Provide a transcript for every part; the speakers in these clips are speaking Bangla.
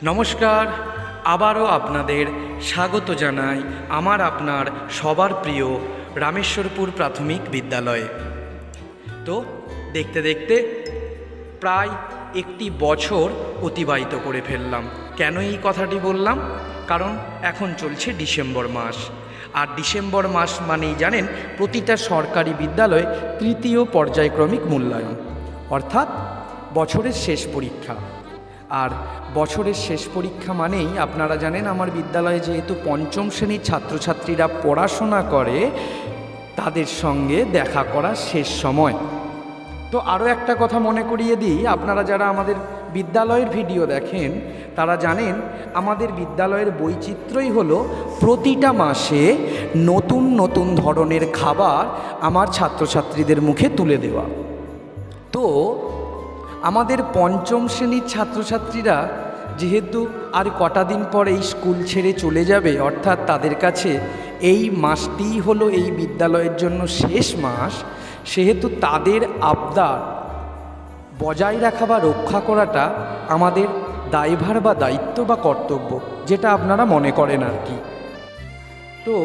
নমস্কার, আবারও আপনাদের স্বাগত জানাই আমার আপনার সবার প্রিয় রামেশ্বরপুর প্রাথমিক বিদ্যালয়ে। তো দেখতে দেখতে প্রায় একটি বছর অতিবাহিত করে ফেললাম। কেন এই কথাটি বললাম? কারণ এখন চলছে ডিসেম্বর মাস, আর ডিসেম্বর মাস মানেই জানেন প্রতিটা সরকারি বিদ্যালয়ে তৃতীয় পর্যায়ক্রমিক মূল্যায়ন, অর্থাৎ বছরের শেষ পরীক্ষা। আর বছরের শেষ পরীক্ষা মানেই আপনারা জানেন আমার বিদ্যালয়ে যেহেতু পঞ্চম শ্রেণীর ছাত্রছাত্রীরা পড়াশোনা করে, তাদের সঙ্গে দেখা করার শেষ সময়। তো আরও একটা কথা মনে করিয়ে দিই, আপনারা যারা আমাদের বিদ্যালয়ের ভিডিও দেখেন তারা জানেন আমাদের বিদ্যালয়ের বৈচিত্র্যই হলো প্রতিটা মাসে নতুন নতুন ধরনের খাবার আমার ছাত্রছাত্রীদের মুখে তুলে দেওয়া। তো আমাদের পঞ্চম শ্রেণীর ছাত্রছাত্রীরা যেহেতু আর কটা দিন পর এই স্কুল ছেড়ে চলে যাবে, অর্থাৎ তাদের কাছে এই মাসটিই হলো এই বিদ্যালয়ের জন্য শেষ মাস, সেহেতু তাদের আবদার বজায় রাখা বা রক্ষা করাটা আমাদের দায়ভার বা দায়িত্ব বা কর্তব্য, যেটা আপনারা মনে করেন আর কি। তো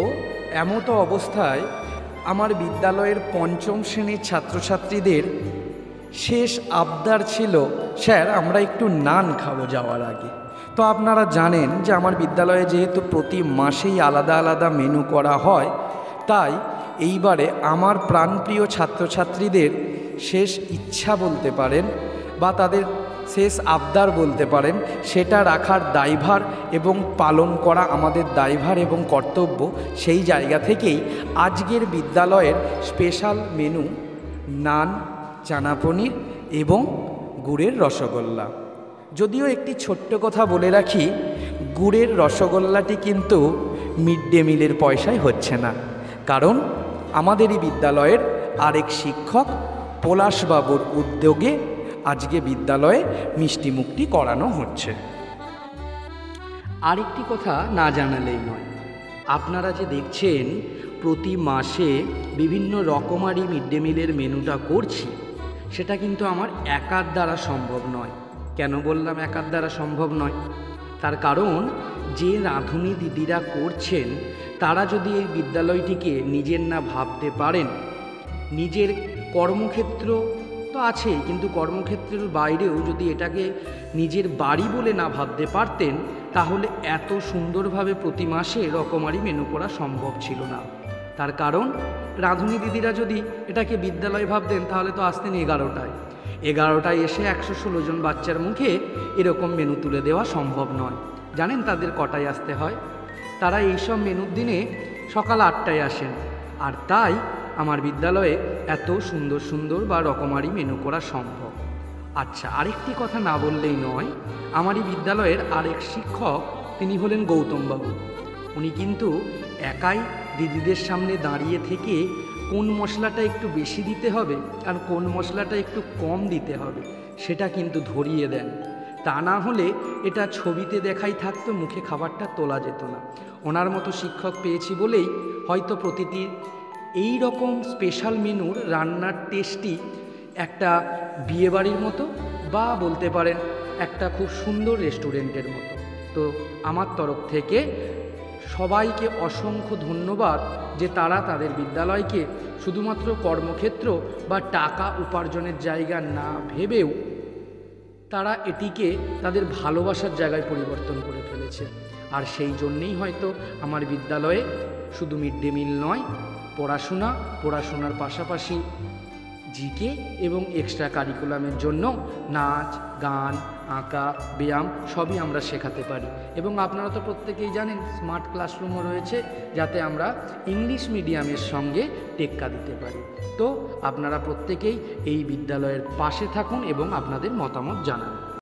এমতো অবস্থায় আমার বিদ্যালয়ের পঞ্চম শ্রেণীর ছাত্রছাত্রীদের শেষ আবদার ছিল, স্যার আমরা একটু নান খাবো যাওয়ার আগে। তো আপনারা জানেন যে আমার বিদ্যালয়ে যেহেতু প্রতি মাসেই আলাদা আলাদা মেনু করা হয়, তাই এইবারে আমার প্রাণপ্রিয় ছাত্রছাত্রীদের শেষ ইচ্ছা বলতে পারেন বা তাদের শেষ আবদার বলতে পারেন, সেটা রাখার দায়ভার এবং পালন করা আমাদের দায়ভার এবং কর্তব্য। সেই জায়গা থেকেই আজকের বিদ্যালয়ের স্পেশাল মেনু নান, চানা পনির এবং গুড়ের রসগোল্লা। যদিও একটি ছোট্ট কথা বলে রাখি, গুড়ের রসগোল্লাটি কিন্তু মিড ডে মিলের পয়সায় হচ্ছে না, কারণ আমাদেরই বিদ্যালয়ের আরেক শিক্ষক পলাশবাবুর উদ্যোগে আজকে বিদ্যালয়ে মিষ্টিমুখটি করানো হচ্ছে। আরেকটি কথা না জানালেই নয়, আপনারা যে দেখছেন প্রতি মাসে বিভিন্ন রকমারি মিড ডে মিলের মেনুটা করছি, সেটা কিন্তু আমার একার দ্বারা সম্ভব নয়। কেন বললাম একার দ্বারা সম্ভব নয়? তার কারণ যে রাঁধুনি দিদিরা করছেন তারা যদি এই বিদ্যালয়টিকে নিজের না ভাবতে পারেন, নিজের কর্মক্ষেত্র তো আছেই, কিন্তু কর্মক্ষেত্রের বাইরেও যদি এটাকে নিজের বাড়ি বলে না ভাবতে পারতেন, তাহলে এত সুন্দরভাবে প্রতি মাসে রকমারি মেনু করা সম্ভব ছিল না। তার কারণ রাঁধুনি দিদিরা যদি এটাকে বিদ্যালয় ভাবতেন, তাহলে তো আসতেন 11টায় এসে 116 জন বাচ্চার মুখে এরকম মেনু তুলে দেওয়া সম্ভব নয়। জানেন তাদের কটায় আসতে হয়? তারা এইসব মেনুর দিনে সকাল 8টায় আসেন, আর তাই আমার বিদ্যালয়ে এত সুন্দর সুন্দর বা রকমারি মেনু করা সম্ভব। আচ্ছা, আরেকটি কথা না বললেই নয়, আমারই বিদ্যালয়ের আরেক শিক্ষক তিনি হলেন গৌতমবাবু। উনি কিন্তু একাই দিদিদের সামনে দাঁড়িয়ে থেকে কোন মশলাটা একটু বেশি দিতে হবে আর কোন মশলাটা একটু কম দিতে হবে সেটা কিন্তু ধরিয়ে দেন। তা না হলে এটা ছবিতে দেখাই থাকতো, মুখে খাবারটা তোলা যেত না। ওনার মতো শিক্ষক পেয়েছি বলেই হয়তো প্রতিটি এই রকম স্পেশাল মেনুর রান্নার টেস্টই একটা বিয়েবাড়ির মতো, বা বলতে পারেন একটা খুব সুন্দর রেস্টুরেন্টের মতো। তো আমার তরফ থেকে সবাইকে অসংখ্য ধন্যবাদ যে তারা তাদের বিদ্যালয়কে শুধুমাত্র কর্মক্ষেত্র বা টাকা উপার্জনের জায়গা না ভেবেও তারা এটিকে তাদের ভালোবাসার জায়গায় পরিবর্তন করে ফেলেছে। আর সেই জন্যেই হয়তো আমার বিদ্যালয়ে শুধু মিড ডে মিল নয়, পড়াশোনার পাশাপাশি জিকে এবং এক্সট্রা কারিকুলামের জন্য নাচ, গান, আঁকা, ব্যায়াম সবই আমরা শেখাতে পারি। এবং আপনারা তো প্রত্যেকেই জানেন স্মার্ট ক্লাসরুমও রয়েছে, যাতে আমরা ইংলিশ মিডিয়ামের সঙ্গে টেক্কা দিতে পারি। তো আপনারা প্রত্যেকেই এই বিদ্যালয়ের পাশে থাকুন এবং আপনাদের মতামত জানান।